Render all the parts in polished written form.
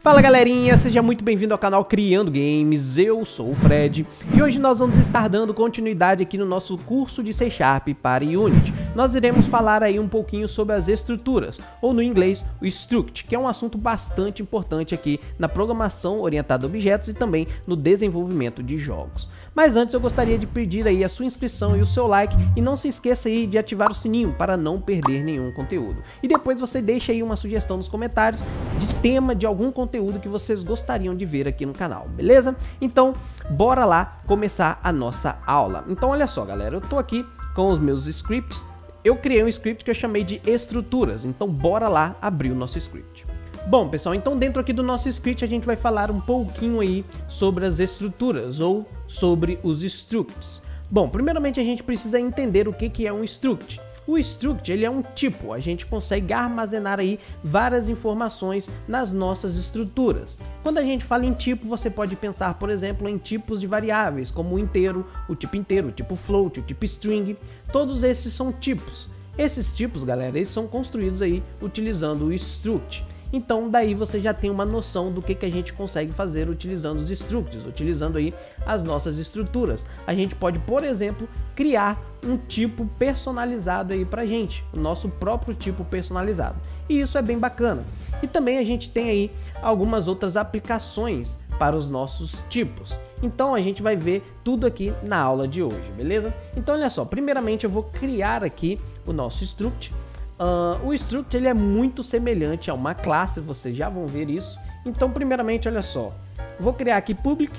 Fala galerinha, seja muito bem-vindo ao canal Criando Games, eu sou o Fred e hoje nós vamos estar dando continuidade aqui no nosso curso de C# para Unity. Nós iremos falar aí um pouquinho sobre as estruturas, ou no inglês o Struct, que é um assunto bastante importante aqui na programação orientada a objetos e também no desenvolvimento de jogos. Mas antes eu gostaria de pedir aí a sua inscrição e o seu like e não se esqueça aí de ativar o sininho para não perder nenhum conteúdo. E depois você deixa aí uma sugestão nos comentários de tema de algum conteúdo que vocês gostariam de ver aqui no canal, beleza? Então, bora lá começar a nossa aula. Então, olha só, galera, eu tô aqui com os meus scripts. Eu criei um script que eu chamei de estruturas, então bora lá abrir o nosso script. Bom, pessoal, então dentro aqui do nosso script a gente vai falar um pouquinho aí sobre as estruturas ou sobre os structs. Bom, primeiramente a gente precisa entender o que é um struct. O struct, ele é um tipo, a gente consegue armazenar aí várias informações nas nossas estruturas. Quando a gente fala em tipo, você pode pensar, por exemplo, em tipos de variáveis, como o inteiro, o tipo float, o tipo string, todos esses são tipos. Esses tipos, galera, eles são construídos aí utilizando o struct. Então daí você já tem uma noção do que a gente consegue fazer utilizando os structs, utilizando aí as nossas estruturas. A gente pode, por exemplo, criar um tipo personalizado aí pra gente, o nosso próprio tipo personalizado. E isso é bem bacana. E também a gente tem aí algumas outras aplicações para os nossos tipos. Então a gente vai ver tudo aqui na aula de hoje, beleza? Então olha só, primeiramente eu vou criar aqui o nosso struct. O struct ele é muito semelhante a uma classe, vocês já vão ver isso. Então primeiramente, olha só, vou criar aqui public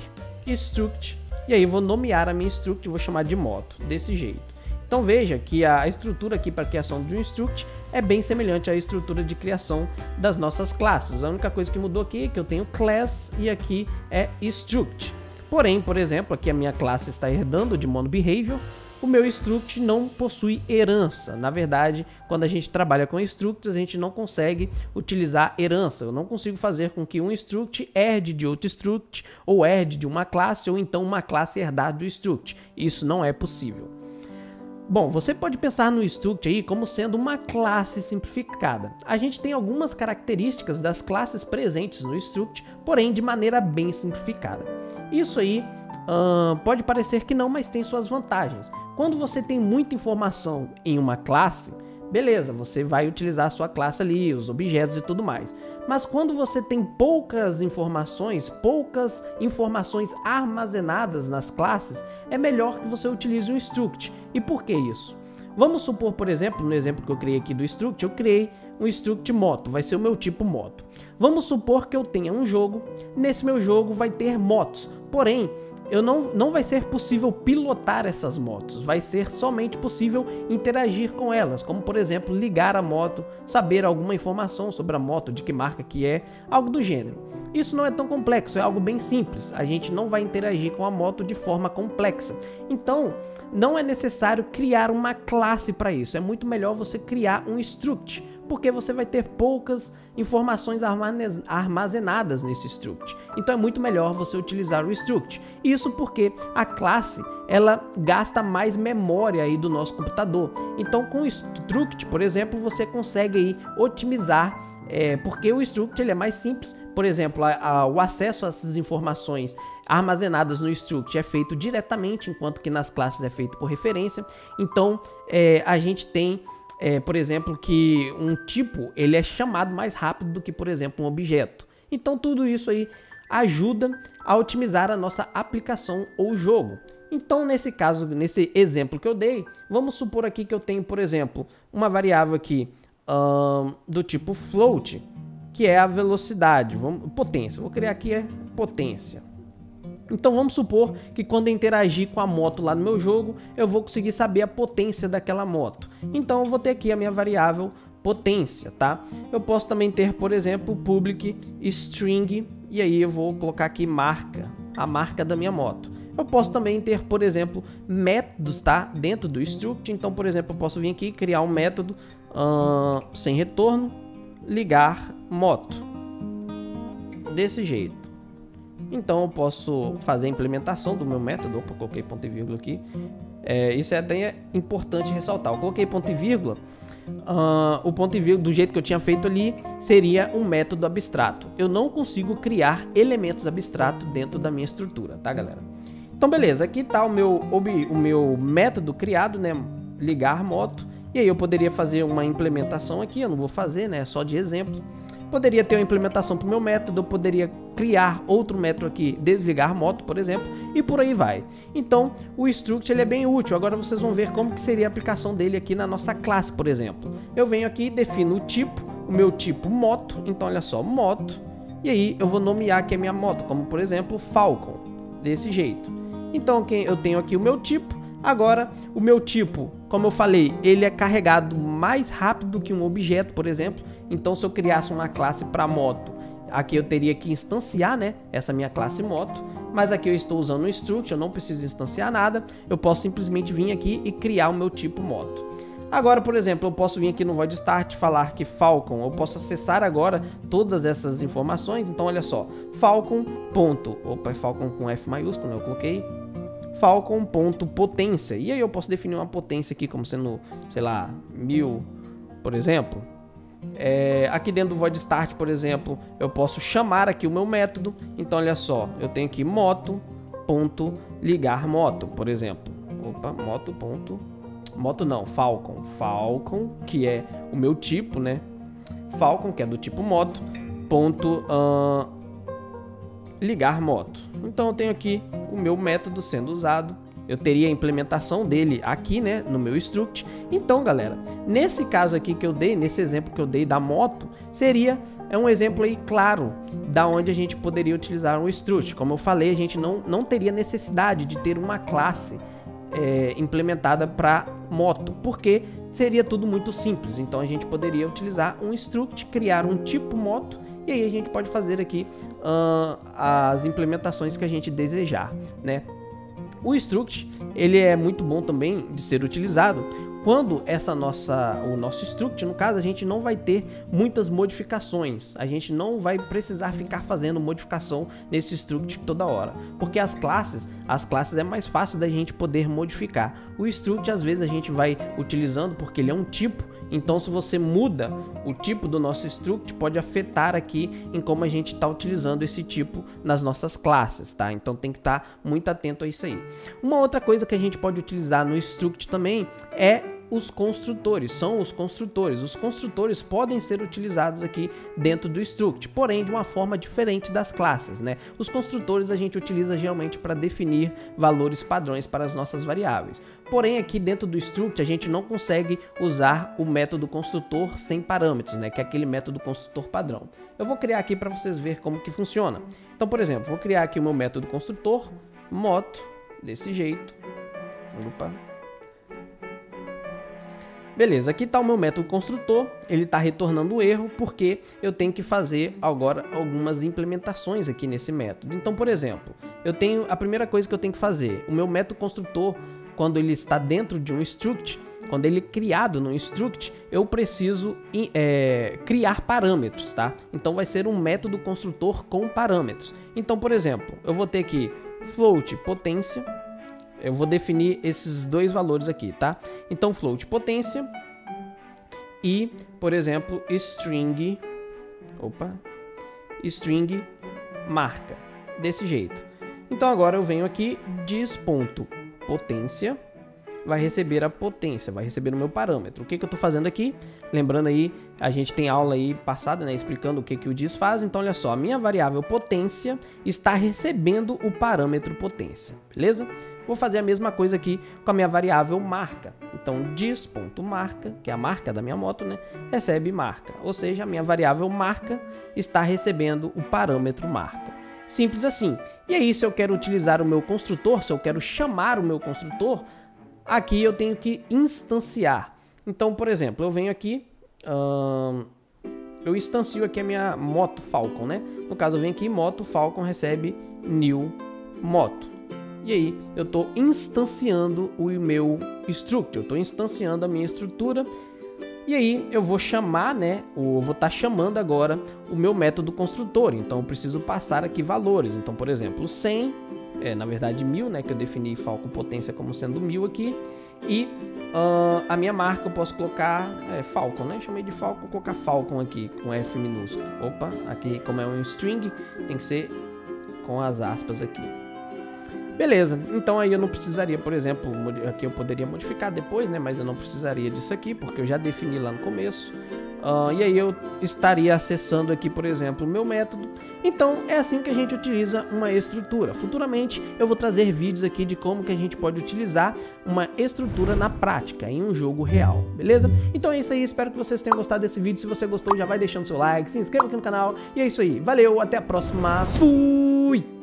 struct e aí vou nomear a minha struct, vou chamar de moto, desse jeito. Então veja que a estrutura aqui para a criação de um struct é bem semelhante à estrutura de criação das nossas classes. A única coisa que mudou aqui é que eu tenho class e aqui é struct. Porém, por exemplo, aqui a minha classe está herdando de monobehavior. O meu struct não possui herança. Na verdade, quando a gente trabalha com structs, a gente não consegue utilizar herança. Eu não consigo fazer com que um struct herde de outro struct, ou herde de uma classe, ou então uma classe herdar do struct. Isso não é possível. Bom, você pode pensar no struct aí como sendo uma classe simplificada. A gente tem algumas características das classes presentes no struct, porém de maneira bem simplificada. Isso aí pode parecer que não, mas tem suas vantagens. Quando você tem muita informação em uma classe, beleza, você vai utilizar a sua classe ali, os objetos e tudo mais. Mas quando você tem poucas informações armazenadas nas classes, é melhor que você utilize um struct. E por que isso? Vamos supor, por exemplo, no exemplo que eu criei aqui do struct, eu criei um struct moto, vai ser o meu tipo moto. Vamos supor que eu tenha um jogo, nesse meu jogo vai ter motos, porém, não vai ser possível pilotar essas motos, vai ser somente possível interagir com elas, como por exemplo ligar a moto, saber alguma informação sobre a moto, de que marca que é, algo do gênero. Isso não é tão complexo, é algo bem simples, a gente não vai interagir com a moto de forma complexa. Então, não é necessário criar uma classe para isso, é muito melhor você criar um struct, porque você vai ter poucas informações armazenadas nesse struct. Então é muito melhor você utilizar o struct. Isso porque a classe, ela gasta mais memória aí do nosso computador. Então com o struct, por exemplo, você consegue aí otimizar, porque o struct ele é mais simples. Por exemplo, o acesso a essas informações armazenadas no struct é feito diretamente, enquanto que nas classes é feito por referência. Então a gente tem por exemplo, que um tipo ele é chamado mais rápido do que, por exemplo, um objeto. Então tudo isso aí ajuda a otimizar a nossa aplicação ou jogo. Então nesse caso, nesse exemplo que eu dei, vamos supor aqui que eu tenho, por exemplo, uma variável aqui do tipo float, que é a velocidade, potência. Vou criar aqui potência. Então vamos supor que quando eu interagir com a moto lá no meu jogo, eu vou conseguir saber a potência daquela moto. Então eu vou ter aqui a minha variável potência, tá? Eu posso também ter, por exemplo, public string, e aí eu vou colocar aqui marca, a marca da minha moto. Eu posso também ter, por exemplo, métodos, tá? Dentro do struct. Então, por exemplo, eu posso vir aqui e criar um método sem retorno, ligar moto, desse jeito. Então eu posso fazer a implementação do meu método. Opa, coloquei ponto e vírgula aqui. Isso é até importante ressaltar. Eu coloquei ponto e vírgula o ponto e vírgula do jeito que eu tinha feito ali seria um método abstrato. Eu não consigo criar elementos abstratos dentro da minha estrutura, tá, galera? Então, beleza, aqui tá o meu método criado, né, ligar moto. E aí eu poderia fazer uma implementação aqui, eu não vou fazer, né, só de exemplo. Poderia ter uma implementação para o meu método, eu poderia criar outro método aqui, desligar moto, por exemplo, e por aí vai. Então, o struct ele é bem útil. Agora vocês vão ver como que seria a aplicação dele aqui na nossa classe, por exemplo. Eu venho aqui e defino o tipo, o meu tipo moto. Então, olha só, moto. E aí eu vou nomear aqui a minha moto, como por exemplo, Falcon, desse jeito. Então, eu tenho aqui o meu tipo. Agora, o meu tipo, como eu falei, ele é carregado mais rápido que um objeto, por exemplo. Então, se eu criasse uma classe para moto, aqui eu teria que instanciar, né, essa minha classe moto. Mas aqui eu estou usando o struct, eu não preciso instanciar nada. Eu posso simplesmente vir aqui e criar o meu tipo moto. Agora, por exemplo, eu posso vir aqui no void start falar que Falcon, eu posso acessar agora todas essas informações. Então, olha só, Falcon. Opa, Falcon com F maiúsculo, né? Eu coloquei Falcon.potência. E aí eu posso definir uma potência aqui como sendo, sei lá, 1000, por exemplo. Aqui dentro do void start, por exemplo, eu posso chamar aqui o meu método. Então, olha só, eu tenho aqui moto.ligar moto, por exemplo. Opa, Falcon. Falcon, que é o meu tipo, né? Falcon, que é do tipo moto, ligar moto. Então eu tenho aqui o meu método sendo usado. Eu teria a implementação dele aqui, né, no meu struct. Então, galera, nesse caso aqui que eu dei, nesse exemplo que eu dei da moto, é um exemplo aí claro da onde a gente poderia utilizar um struct. Como eu falei, a gente não teria necessidade de ter uma classe implementada para moto, porque seria tudo muito simples. Então a gente poderia utilizar um struct, criar um tipo moto, e aí a gente pode fazer aqui as implementações que a gente desejar, né? O struct, ele é muito bom também de ser utilizado quando o nosso struct, no caso, a gente não vai ter muitas modificações. A gente não vai precisar ficar fazendo modificação nesse struct toda hora. Porque as classes é mais fácil da gente poder modificar. O struct, às vezes, a gente vai utilizando porque ele é um tipo. Então, se você muda o tipo do nosso struct, pode afetar aqui em como a gente está utilizando esse tipo nas nossas classes, tá? Então, tem que estar muito atento a isso aí. Uma outra coisa que a gente pode utilizar no struct também é os construtores. São os construtores. Os construtores podem ser utilizados aqui dentro do struct, porém de uma forma diferente das classes, né? Os construtores a gente utiliza geralmente para definir valores padrões para as nossas variáveis. Porém, aqui dentro do struct a gente não consegue usar o método construtor sem parâmetros, né? Que é aquele método construtor padrão. Eu vou criar aqui para vocês verem como que funciona. Então, por exemplo, vou criar aqui o meu método construtor moto desse jeito. Opa. Beleza, aqui está o meu método construtor, ele está retornando o erro porque eu tenho que fazer agora algumas implementações aqui nesse método. Então, por exemplo, a primeira coisa que eu tenho que fazer, o meu método construtor, quando ele está dentro de um struct, quando ele é criado no struct, eu preciso criar parâmetros, tá? Então vai ser um método construtor com parâmetros. Então, por exemplo, eu vou ter aqui float potência. Eu vou definir esses dois valores aqui, tá? Então, float potência e, por exemplo, string marca, desse jeito. Então, agora eu venho aqui, dis.potência, vai receber a potência, vai receber o meu parâmetro. O que eu estou fazendo aqui? Lembrando aí, a gente tem aula aí passada, né, explicando o que o dis faz. Então, olha só, a minha variável potência está recebendo o parâmetro potência, beleza? Vou fazer a mesma coisa aqui com a minha variável marca. Então, dis.marca, que é a marca da minha moto, né, recebe marca. Ou seja, a minha variável marca está recebendo o parâmetro marca. Simples assim. E aí, se eu quero utilizar o meu construtor, se eu quero chamar o meu construtor, aqui eu tenho que instanciar. Então, por exemplo, eu venho aqui, eu instancio aqui a minha moto Falcon, né? No caso, eu venho aqui, moto Falcon recebe new moto. E aí, eu estou instanciando o meu struct, eu estou instanciando a minha estrutura. E aí, eu vou chamar, né? Eu vou estar chamando agora o meu método construtor. Então, eu preciso passar aqui valores. Então, por exemplo, 100, na verdade 1000, né? Que eu defini Falcon potência como sendo 1000 aqui. E a minha marca eu posso colocar Falcon, né? Chamei de Falcon, vou colocar Falcon aqui com F minúsculo. Opa, aqui como é um string, tem que ser com as aspas aqui. Beleza, então aí eu não precisaria, por exemplo, aqui eu poderia modificar depois, né? Mas eu não precisaria disso aqui, porque eu já defini lá no começo. E aí eu estaria acessando aqui, por exemplo, o meu método. Então é assim que a gente utiliza uma estrutura. Futuramente eu vou trazer vídeos aqui de como que a gente pode utilizar uma estrutura na prática, em um jogo real, beleza? Então é isso aí, espero que vocês tenham gostado desse vídeo. Se você gostou, já vai deixando seu like, se inscreva aqui no canal. E é isso aí, valeu, até a próxima, fui!